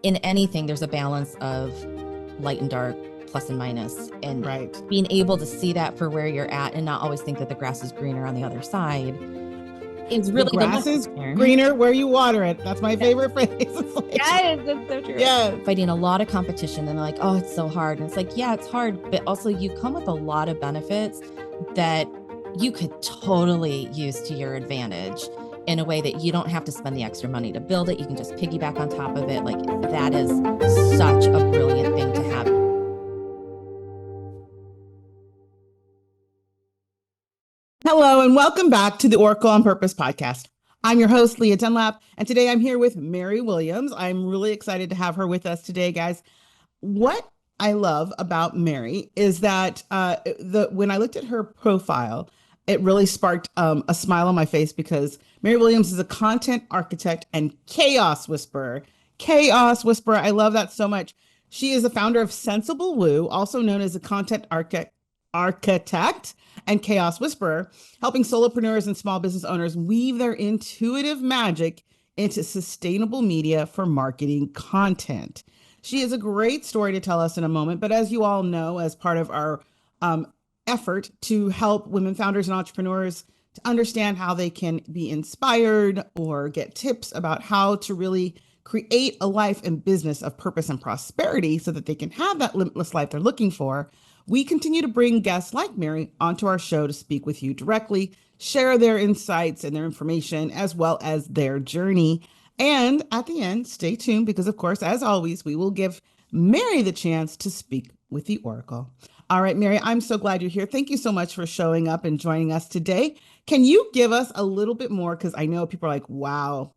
in anything, there's a balance of light and dark, plus and minus, and Right. being able to see that for where you're at and not always think that the grass is greener on the other side is The really the grass is lesson here. greener where you water it. That's my favorite phrase. It's like, Yes, that's so true. yes. Fighting a lot of competition and like, oh, it's so hard. And it's like, yeah, it's hard, but also you come with a lot of benefits that you could totally use to your advantage in a way that you don't have to spend the extra money to build it. You can just piggyback on top of it. Like that is such a brilliant thing to have. Hello, and welcome back to the Oracle on Purpose podcast. I'm your host, Leah Dunlap, and today I'm here with Mary Williams. I'm really excited to have her with us today, guys. What I love about Mary is that when I looked at her profile, it really sparked a smile on my face because Mary Williams is a content architect and chaos whisperer. Chaos whisperer. I love that so much. She is the founder of Sensible Woo, also known as a content architect and chaos whisperer, helping solopreneurs and small business owners weave their intuitive magic into sustainable media for marketing content. She has a great story to tell us in a moment, but as you all know, as part of our effort to help women founders and entrepreneurs to understand how they can be inspired or get tips about how to really create a life and business of purpose and prosperity so that they can have that limitless life they're looking for, we continue to bring guests like Mary onto our show to speak with you directly, share their insights and their information, as well as their journey. And at the end, stay tuned because, of course, as always, we will give Mary the chance to speak with the Oracle. All right, Mary, I'm so glad you're here. Thank you so much for showing up and joining us today. Can you give us a little bit more? Because I know people are like, wow,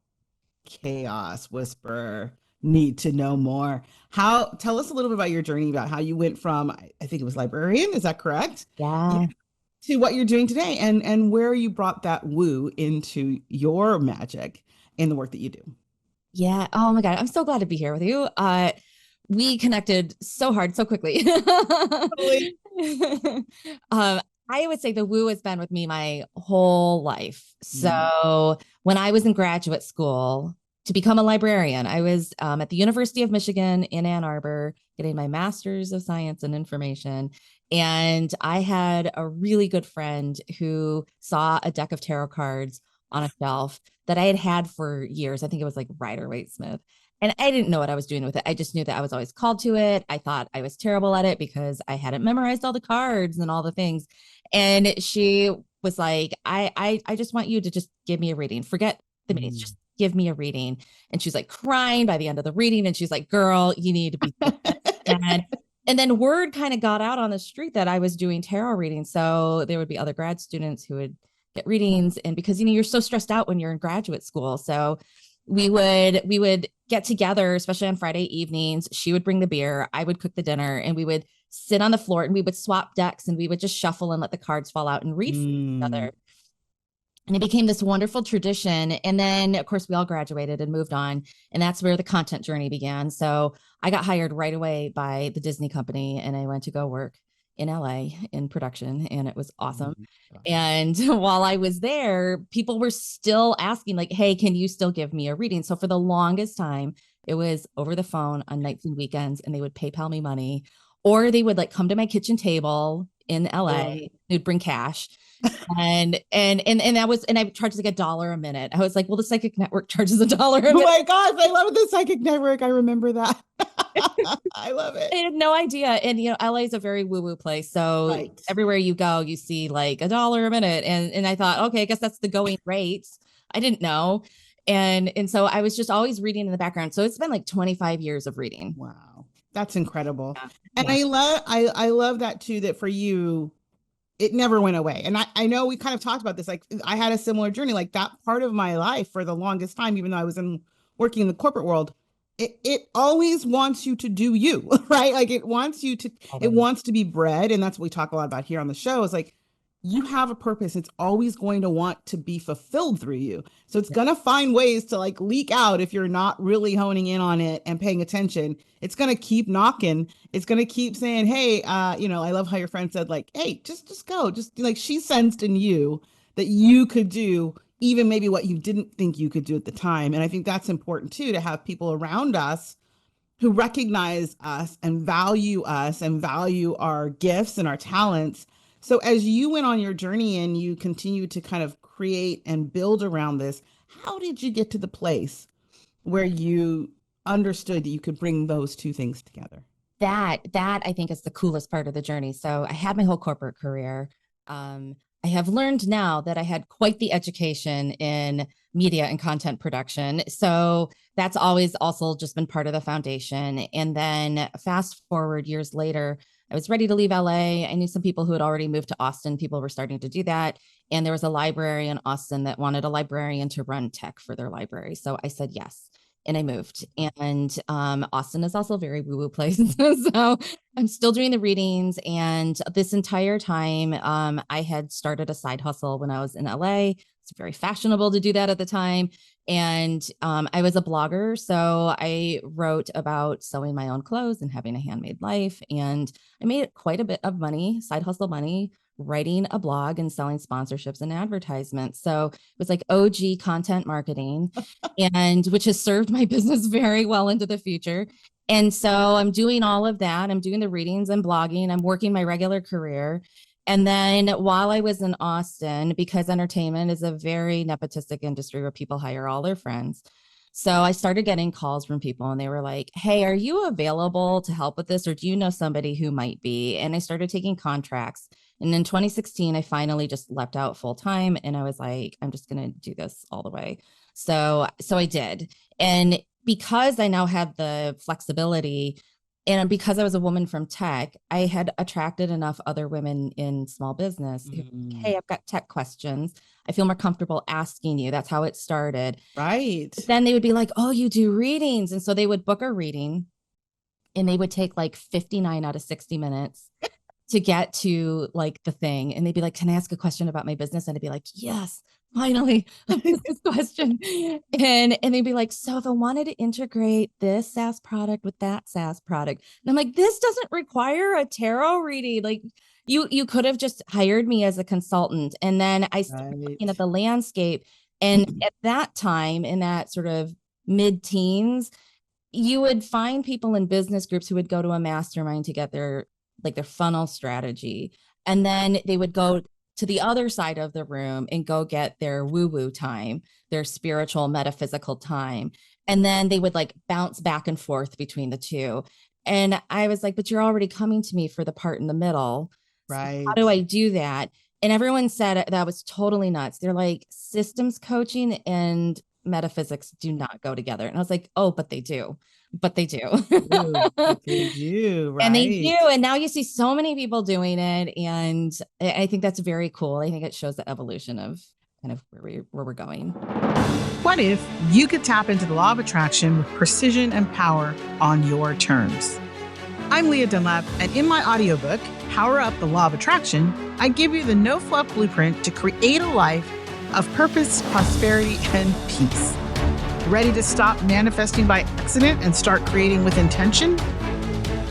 chaos whisperer, need to know more. Tell us a little bit about your journey, about how you went from, I think it was librarian, is that correct? Yeah. To what you're doing today and where you brought that woo into your magic in the work that you do. Yeah. Oh my God. I'm so glad to be here with you. We connected so hard, so quickly. Totally. um, I would say the woo has been with me my whole life. Mm. So when I was in graduate school to become a librarian, I was at the University of Michigan in Ann Arbor getting my master's of science and information. And I had a really good friend who saw a deck of tarot cards on a shelf that I had had for years. I think it was like Rider Waite Smith. And I didn't know what I was doing with it. I just knew that I was always called to it. I thought I was terrible at it because I hadn't memorized all the cards and all the things. And she was like, I just want you to just give me a reading. Forget the meetings. Just give me a reading. And she's like crying by the end of the reading. And she's like, girl, you need to be. And then word kind of got out on the street that I was doing tarot readings. So there would be other grad students who would get readings. And because, you're so stressed out when you're in graduate school. So we would get together, especially on Friday evenings. She would bring the beer, I would cook the dinner, and we would sit on the floor and we would swap decks and we would just shuffle and let the cards fall out and read for each other. And it became this wonderful tradition. And then, of course, we all graduated and moved on. And that's where the content journey began. So I got hired right away by the Disney company and I went to go work in LA in production. And it was awesome. And while I was there, people were still asking, like, hey, can you still give me a reading? So for the longest time, it was over the phone on nights and weekends, and they would PayPal me money, or they would like come to my kitchen table in LA. They'd bring cash. And that was, and I charged like $1 a minute. I was like, well, the Psychic Network charges $1 a minute. Oh my gosh, I love the Psychic Network. I remember that. I love it. I had no idea. And LA is a very woo-woo place. So everywhere you go, you see like $1 a minute. And I thought, okay, I guess that's the going rate. I didn't know. And so I was just always reading in the background. So it's been like 25 years of reading. Wow. That's incredible. Yeah. And Yeah. I love that too, that for you, it never went away. And I know we kind of talked about this. Like I had a similar journey, like that part of my life for the longest time, even though I was working in the corporate world, it always wants you to do you, right? Like it wants you to, it wants to be bred. And that's what we talk a lot about here on the show is like, you have a purpose. It's always going to want to be fulfilled through you. So it's going to find ways to like leak out if you're not really honing in on it and paying attention. It's going to keep knocking. It's going to keep saying, hey, I love how your friend said like, hey, just go. Just like she sensed in you that you could do even maybe what you didn't think you could do at the time. And I think that's important too, to have people around us who recognize us and value our gifts and our talents. So as you went on your journey and you continue to kind of create and build around this, how did you get to the place where you understood that you could bring those two things together? That I think is the coolest part of the journey. So I had my whole corporate career. Um, I have learned now that I had quite the education in media and content production. So that's always also just been part of the foundation. And then fast forward years later, I was ready to leave LA. I knew some people who had already moved to Austin. People were starting to do that. And there was a library in Austin that wanted a librarian to run tech for their library. So I said yes, and I moved. And Austin is also a very woo woo place. So I'm still doing the readings. And this entire time, I had started a side hustle when I was in LA. It's very fashionable to do that at the time. And I was a blogger. So I wrote about sewing my own clothes and having a handmade life. And I made quite a bit of money, side hustle money, writing a blog and selling sponsorships and advertisements. So it was like OG content marketing, and which has served my business very well into the future. And so I'm doing all of that. I'm doing the readings and blogging. I'm working my regular career. And then while I was in Austin, because entertainment is a very nepotistic industry where people hire all their friends. So I started getting calls from people and they were like, "Hey, are you available to help with this? Or do you know somebody who might be?" And I started taking contracts. And in 2016, I finally just leapt out full time and I was like, I'm just going to do this all the way. So I did. And because I now had the flexibility and because I was a woman from tech, I had attracted enough other women in small business who were like, Mm, "Hey, I've got tech questions. I feel more comfortable asking you." That's how it started. right. But then they would be like, "Oh, you do readings." And so they would book a reading and they would take like 59 out of 60 minutes to get to like the thing. And they'd be like, "Can I ask a question about my business?" And I'd be like, "Yes, finally, a business question." And they'd be like, "So if I wanted to integrate this SaaS product with that SaaS product," and I'm like, "This doesn't require a tarot reading. Like you could have just hired me as a consultant." And then I started looking at Right. the landscape. And at that time, in that sort of mid-teens, you would find people in business groups who would go to a mastermind to get their funnel strategy, and then they would go to the other side of the room and go get their woo woo time, their spiritual metaphysical time, and then they would like bounce back and forth between the two. And I was like, "But you're already coming to me for the part in the middle, so how do Right. I do that?" And everyone said that was totally nuts. They're like, systems coaching and metaphysics do not go together. And I was like, "Oh, but they do, but they do." Ooh, but they do, And they do. right. And now you see so many people doing it. And I think that's very cool. I think it shows the evolution of kind of where we're going. What if you could tap into the law of attraction with precision and power on your terms? I'm Leah Dunlap, and in my audiobook, Power Up the Law of Attraction, I give you the no fluff blueprint to create a life of purpose, prosperity, and peace. Ready to stop manifesting by accident and start creating with intention?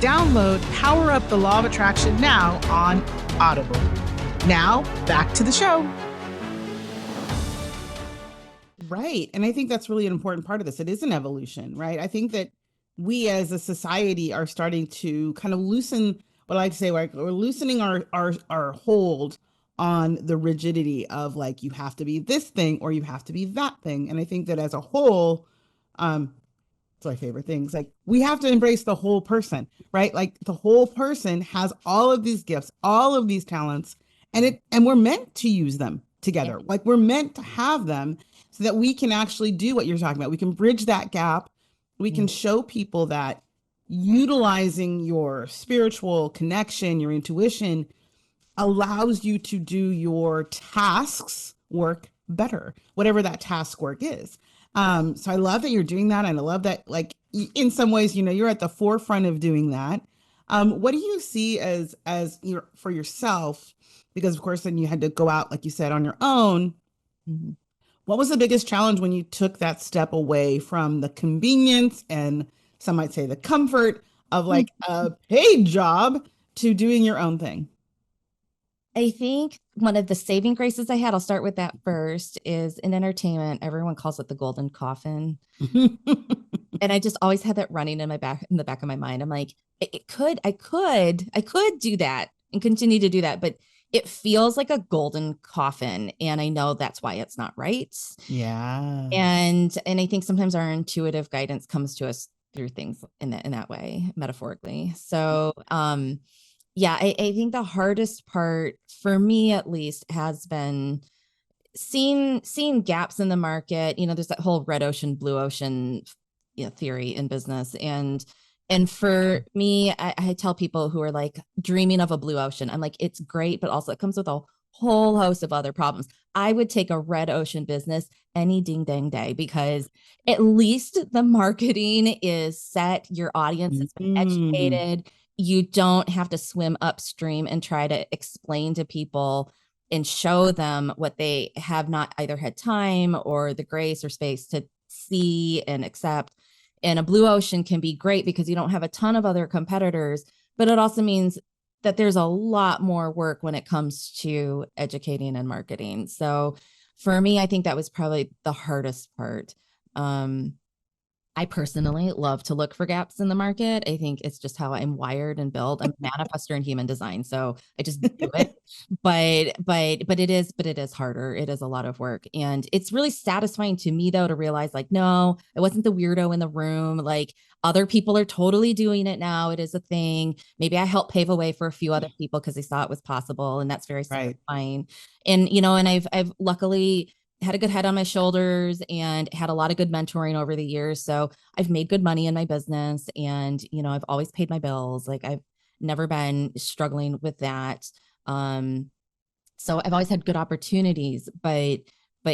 Download Power Up the Law of Attraction now on Audible. Now, back to the show. Right. And I think that's really an important part of this. It is an evolution, right? I think that we as a society are starting to kind of loosen what I like to say, like we're loosening our hold on the rigidity of like you have to be this thing or you have to be that thing. And I think that as a whole, it's my favorite things. Like we have to embrace the whole person, right? Like the whole person has all of these gifts, all of these talents, and we're meant to use them Yeah. together. Like we're meant to have them so that we can actually do what you're talking about. We can bridge that gap. We Yeah. can show people that utilizing your spiritual connection, your intuition allows you to do your tasks work better, whatever that task work is. So I love that you're doing that. And I love that, like, in some ways, you know, you're at the forefront of doing that. What do you see as your for yourself? Because of course, then you had to go out, like you said, on your own. Mhm. What was the biggest challenge when you took that step away from the convenience and some might say the comfort of like a paid job to doing your own thing? I think one of the saving graces I had, I'll start with that first, is in entertainment, everyone calls it the golden coffin. And I just always had that running in the back of my mind. I'm like, I could do that and continue to do that, but it feels like a golden coffin. And I know that's why it's not right. Yeah. And I think sometimes our intuitive guidance comes to us through things in that way, metaphorically. So yeah, I think the hardest part for me at least has been seeing gaps in the market. There's that whole red ocean, blue ocean, theory in business. And for me, I tell people who are like dreaming of a blue ocean, I'm like, it's great, but also it comes with a whole host of other problems. I would take a red ocean business any ding dang day, because at least the marketing is set, your audience has been Mhm. educated. You don't have to swim upstream and try to explain to people and show them what they have not either had time or the grace or space to see and accept. And a blue ocean can be great because you don't have a ton of other competitors, but it also means that there's a lot more work when it comes to educating and marketing. So for me, I think that was probably the hardest part. I personally love to look for gaps in the market. I think it's just how I'm wired and built. I'm a manifestor in human design, so I just do it. But it is harder. It is a lot of work, and it's really satisfying to me though to realize like, no, I wasn't the weirdo in the room. Like other people are totally doing it now. It is a thing. Maybe I helped pave a way for a few other people because they saw it was possible, and that's very Right. satisfying. And and I've luckily had a good head on my shoulders and had a lot of good mentoring over the years. So I've made good money in my business, and, I've always paid my bills. Like I've never been struggling with that. Um, so I've always had good opportunities, but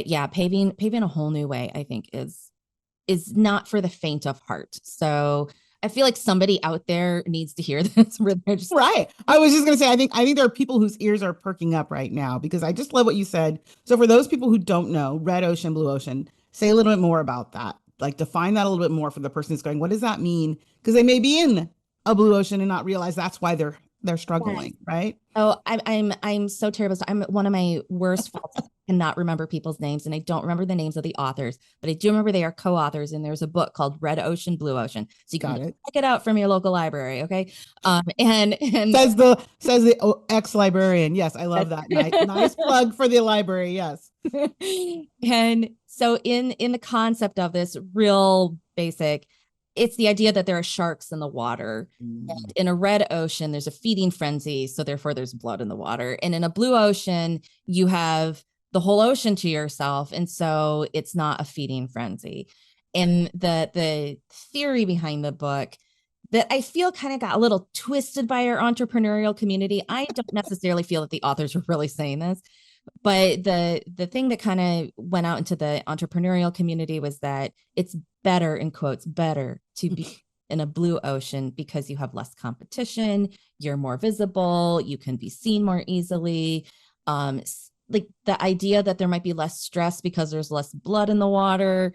yeah, paving a whole new way, I think is not for the faint of heart. So I feel like somebody out there needs to hear this where they're just Right. I was just going to say, I think there are people whose ears are perking up right now because I just love what you said. So for those people who don't know, red ocean, blue ocean, say a little bit more about that. Like define that a little bit more for the person who's going, what does that mean? Because they may be in a blue ocean and not realize that's why they're yes. struggling, right? Oh, I'm so terrible. So I'm one of my worst faults. I cannot remember people's names, and I don't remember the names of the authors, but I do remember they are co-authors. And there's a book called Red Ocean, Blue Ocean, so you can Got check it. it out from your local library. Okay, and Says the ex-librarian. Yes, I love that. Nice plug for the library. Yes. and so in the concept of this, real basic, it's the idea that there are sharks in the water. Mm. And in a red ocean, there's a feeding frenzy, so therefore there's blood in the water. And in a blue ocean, you have the whole ocean to yourself, and so it's not a feeding frenzy. And the theory behind the book that I feel kind of got a little twisted by our entrepreneurial community. I don't necessarily feel that the authors were really saying this, but the thing that kind of went out into the entrepreneurial community was that it's better, in quotes, better to be in a blue ocean because you have less competition, you're more visible, you can be seen more easily. Like the idea that there might be less stress because there's less blood in the water.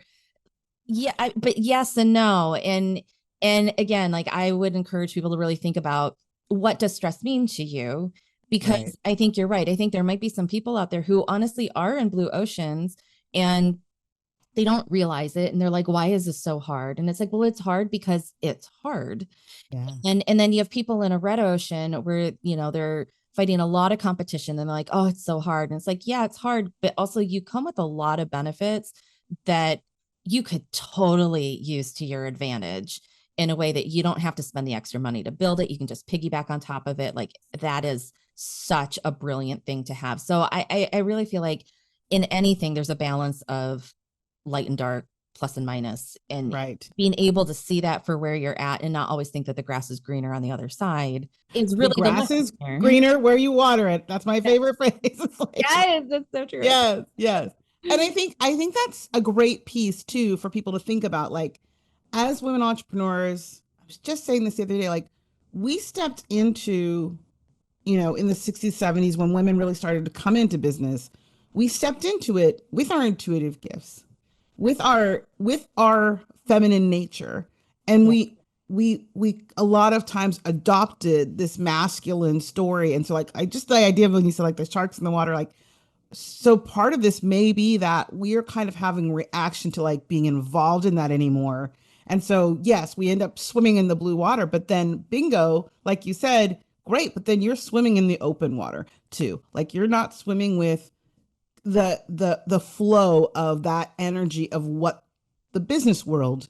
Yeah, but yes and no. And again, like I would encourage people to really think about, what does stress mean to you? Right. Because I think you're right. I think there might be some people out there who honestly are in blue oceans and they don't realize it, and they're like, why is this so hard? And it's like, well, it's hard because it's hard. Yeah. And then you have people in a red ocean where, they're fighting a lot of competition and they're like, oh, it's so hard. And it's like, yeah, it's hard, but also you come with a lot of benefits that you could totally use to your advantage in a way that you don't have to spend the extra money to build it. You can just piggyback on top of it. Like that is such a brilliant thing to have. So I really feel like in anything, there's a balance of light and dark, plus and minus, and Right. being able to see that for where you're at and not always think that the grass is greener on the other side is The really the grass lesson is here. greener where you water it. That's my favorite phrase. It's like, Yes, that's so true. yes, yes. And I think that's a great piece too for people to think about. Like, as women entrepreneurs, I was just saying this the other day, like we stepped into, in the 60s, 70s when women really started to come into business, we stepped into it with our intuitive gifts, with our feminine nature. And Yeah. we a lot of times adopted this masculine story. And so like I just the idea of when you said like the sharks in the water, like so part of this may be that we are kind of having reaction to like being involved in that anymore. And so yes, we end up swimming in the blue water, but then bingo, like you said, great, but then you're swimming in the open water too. Like you're not swimming with the flow of that energy of what the business world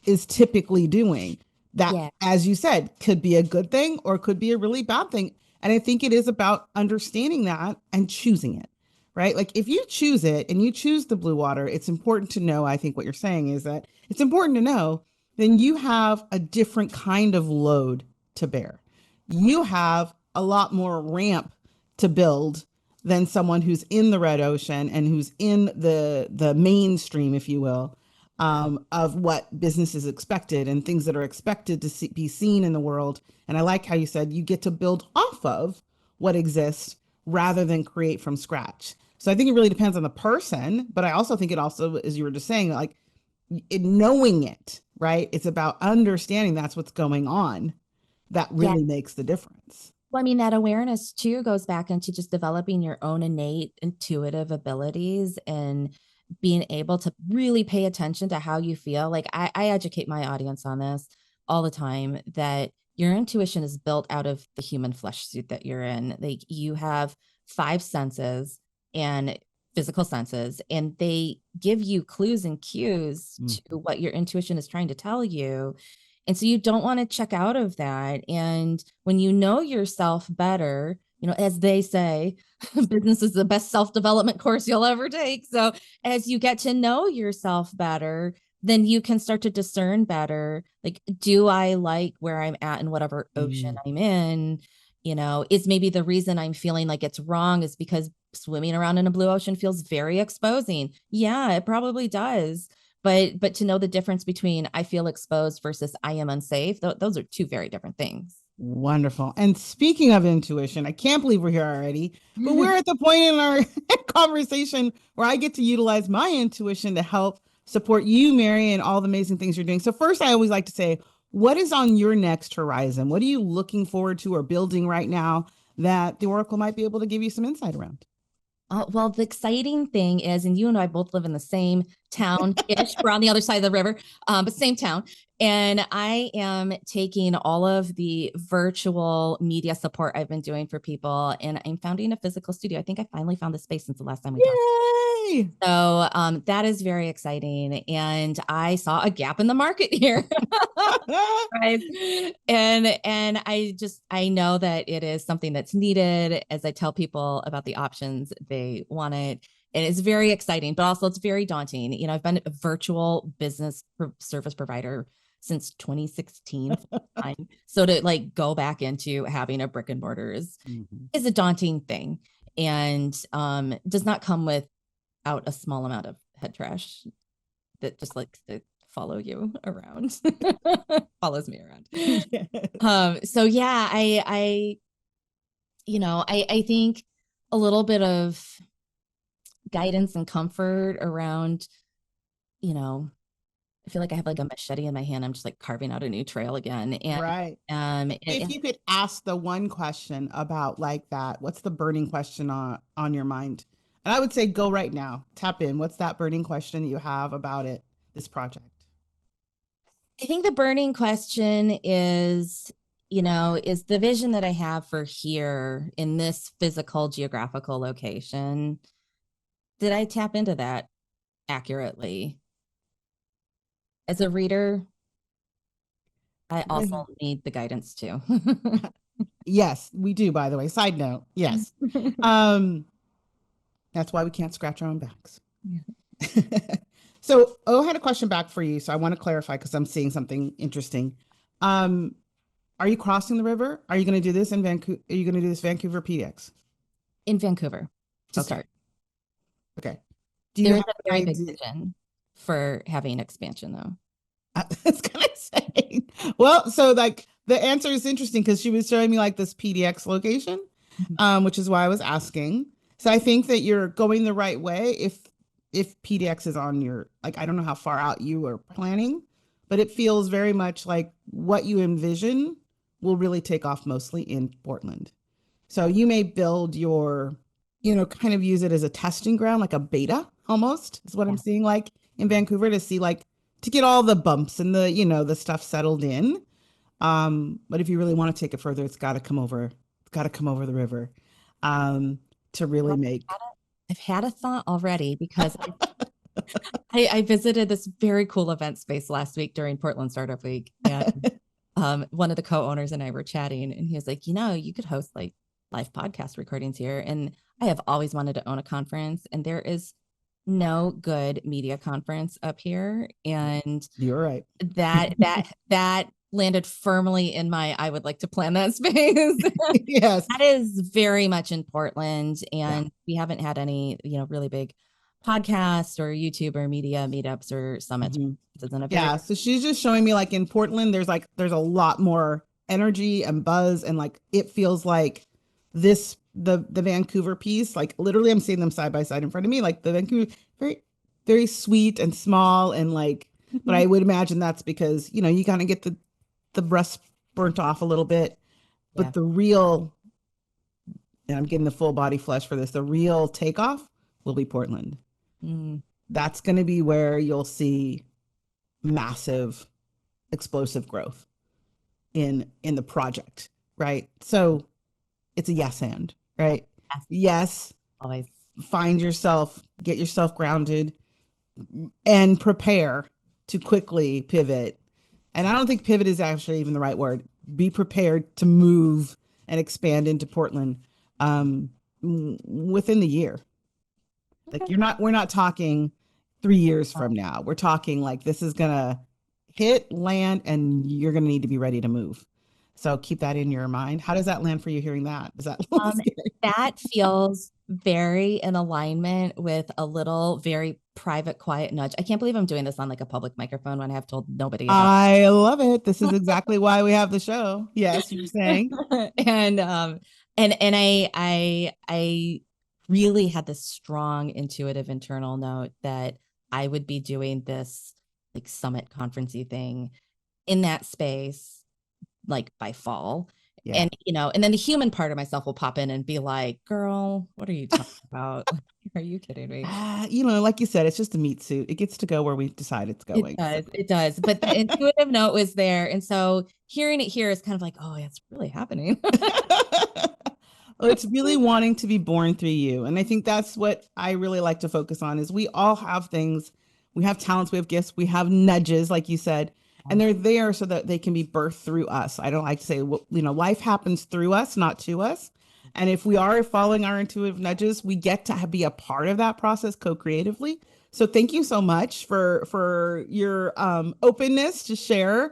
is typically doing. That, Yeah. as you said, could be a good thing or could be a really bad thing. And I think it is about understanding that and choosing it, right? Like if you choose it and you choose the blue water, it's important to know. I think what you're saying is that it's important to know then you have a different kind of load to bear. You have a lot more ramp to build than someone who's in the red ocean and who's in the mainstream, if you will, of what business is expected and things that are expected to be seen in the world. And I like how you said you get to build off of what exists rather than create from scratch. So I think it really depends on the person, but I also think it also, as you were just saying, like knowing it, right? It's about understanding that's what's going on that Yeah. really makes the difference. Well, I mean, that awareness too goes back into just developing your own innate intuitive abilities and being able to really pay attention to how you feel. Like I educate my audience on this all the time that your intuition is built out of the human flesh suit that you're in. Like you have five senses and physical senses, and they give you clues and cues to what your intuition is trying to tell you. And so you don't want to check out of that. And when you know yourself better, as they say, business is the best self-development course you'll ever take. So as you get to know yourself better, then you can start to discern better. Like, do I like where I'm at in whatever ocean I'm in? Is maybe the reason I'm feeling like it's wrong is because swimming around in a blue ocean feels very exposing. Yeah, it probably does. But to know the difference between I feel exposed versus I am unsafe, those are two very different things. Wonderful. And speaking of intuition, I can't believe we're here already, but we're at the point in our conversation where I get to utilize my intuition to help support you, Mary, and all the amazing things you're doing. So first, I always like to say, what is on your next horizon? What are you looking forward to or building right now that the Oracle might be able to give you some insight around? Well, the exciting thing is, and you and I both live in the same town-ish. We're on the other side of the river, but same town. And I am taking all of the virtual media support I've been doing for people, and I'm founding a physical studio. I think I finally found the space since the last time we talked. Yay! So that is very exciting. And I saw a gap in the market here. Right. And I know that it is something that's needed. As I tell people about the options, they want it. And it's very exciting, but also it's very daunting. I've been a virtual business service provider since 2016. So to like go back into having a brick and mortar is a daunting thing, and does not come without a small amount of head trash that just likes to follow you around. Follows me around. So yeah, I think a little bit of guidance and comfort around, I feel like I have like a machete in my hand. I'm just like carving out a new trail again. And right. If you could ask the one question about like that, what's the burning question on your mind? And I would say go right now, tap in. What's that burning question that you have about this project? I think the burning question is, is the vision that I have for here in this physical geographical location, did I tap into that accurately? As a reader, I also need the guidance too. Yes, we do, by the way. Side note, yes. That's why we can't scratch our own backs. Yeah. So I had a question back for you. So I want to clarify because I'm seeing something interesting. Are you crossing the river? Are you going to do this in Vancouver? Are you going to do this Vancouver PDX? In Vancouver to start. Okay. There is a very big vision for having expansion though. I was going to say, well, so like the answer is interesting because she was showing me like this PDX location, which is why I was asking. So I think that you're going the right way if PDX is on your, like, I don't know how far out you are planning, but it feels very much like what you envision will really take off mostly in Portland. So you may build your, kind of use it as a testing ground, like a beta almost is what I'm seeing like in Vancouver to see like to get all the bumps and the, the stuff settled in. But if you really want to take it further, it's got to come over. It's got to come over the river to really make. I've had a thought already because I visited this very cool event space last week during Portland Startup Week. And one of the co-owners and I were chatting and he was like, you could host like live podcast recordings here. And I have always wanted to own a conference and there is no good media conference up here. And you're right. That landed firmly in I would like to plan that space. Yes. That is very much in Portland. And we haven't had any, really big podcasts or YouTube or media meetups or summits. Yeah. So she's just showing me like in Portland, there's a lot more energy and buzz. And like, it feels like the Vancouver piece, like literally I'm seeing them side by side in front of me, like the Vancouver, very, very sweet and small. And like, but I would imagine that's because, you kind of get the breast burnt off a little bit, but the real, and I'm getting the full body flesh for this, the real takeoff will be Portland. That's going to be where you'll see massive explosive growth in the project, right? So it's a yes and, right? Yes. Always find yourself, get yourself grounded and prepare to quickly pivot. And I don't think pivot is actually even the right word. Be prepared to move and expand into Portland within the year. Like we're not talking 3 years from now. We're talking like this is gonna hit, land, and you're gonna need to be ready to move. So keep that in your mind. How does that land for you hearing that? Does that that feels very in alignment with a little very private, quiet nudge. I can't believe I'm doing this on like a public microphone when I have told nobody about I love it. This is exactly why we have the show. Yes, you're saying. and I really had this strong intuitive internal note that I would be doing this like summit conferencey thing in that space like by fall. And and then the human part of myself will pop in and be like, girl, what are you talking about? Are you kidding me? Like you said, it's just a meat suit. It gets to go where we decide it's going. It does. But the intuitive note was there. And so hearing it here is kind of like, oh, it's really happening. Well, it's really wanting to be born through you. And I think that's what I really like to focus on is we all have things. We have talents, we have gifts, we have nudges, like you said, and they're there so that they can be birthed through us. I don't like to say, life happens through us, not to us. And if we are following our intuitive nudges, we get to be a part of that process co-creatively. So thank you so much for your openness to share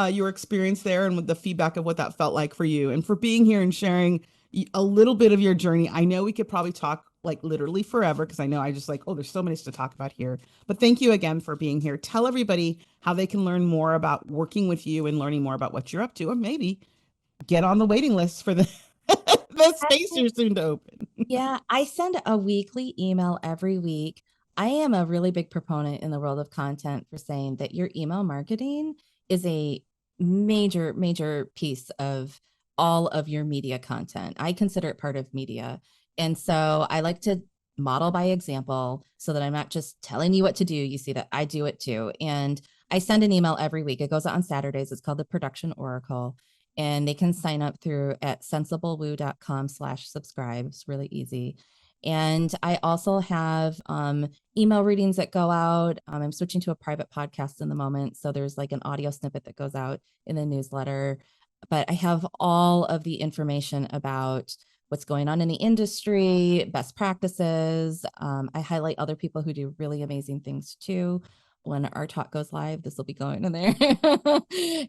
your experience there and with the feedback of what that felt like for you and for being here and sharing a little bit of your journey. I know we could probably talk like literally forever because I know I just like, oh, there's so much to talk about here. But thank you again for being here. Tell everybody how they can learn more about working with you and learning more about what you're up to, or maybe get on the waiting list for the space you're soon to open. Yeah, I send a weekly email every week. I am a really big proponent in the world of content for saying that your email marketing is a major, major piece of all of your media content. I consider it part of media. And so I like to model by example so that I'm not just telling you what to do. You see that I do it too. And I send an email every week. It goes out on Saturdays. It's called the Production Oracle. And they can sign up through at sensiblewoo.com/subscribe. It's really easy. And I also have email readings that go out. I'm switching to a private podcast in the moment. So there's like an audio snippet that goes out in the newsletter. But I have all of the information about what's going on in the industry, best practices. I highlight other people who do really amazing things too. When our talk goes live, this will be going in there.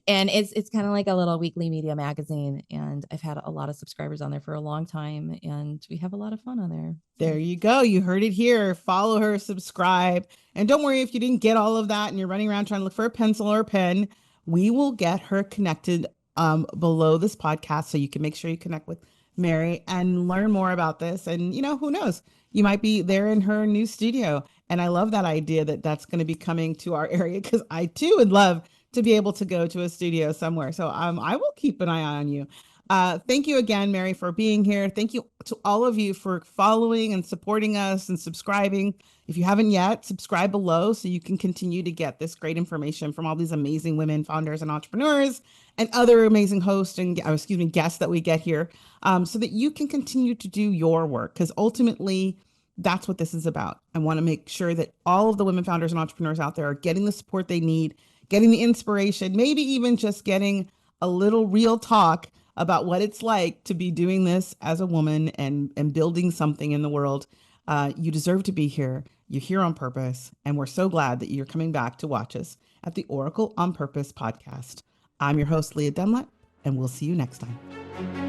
And it's kind of like a little weekly media magazine. And I've had a lot of subscribers on there for a long time. And we have a lot of fun on there. There you go. You heard it here. Follow her, subscribe. And don't worry if you didn't get all of that and you're running around trying to look for a pencil or a pen. We will get her connected below this podcast so you can make sure you connect with Mary and learn more about this. And, who knows? You might be there in her new studio. And I love that idea that that's going to be coming to our area because I too would love to be able to go to a studio somewhere. So I will keep an eye on you. Thank you again, Mary, for being here. Thank you to all of you for following and supporting us and subscribing. If you haven't yet, subscribe below so you can continue to get this great information from all these amazing women founders and entrepreneurs and other amazing hosts and guests that we get here, so that you can continue to do your work, because ultimately that's what this is about. I want to make sure that all of the women founders and entrepreneurs out there are getting the support they need, getting the inspiration, maybe even just getting a little real talk about what it's like to be doing this as a woman and building something in the world. You deserve to be here. You're here on purpose. And we're so glad that you're coming back to watch us at the Oracle on Purpose podcast. I'm your host, Leah Dunlap, and we'll see you next time.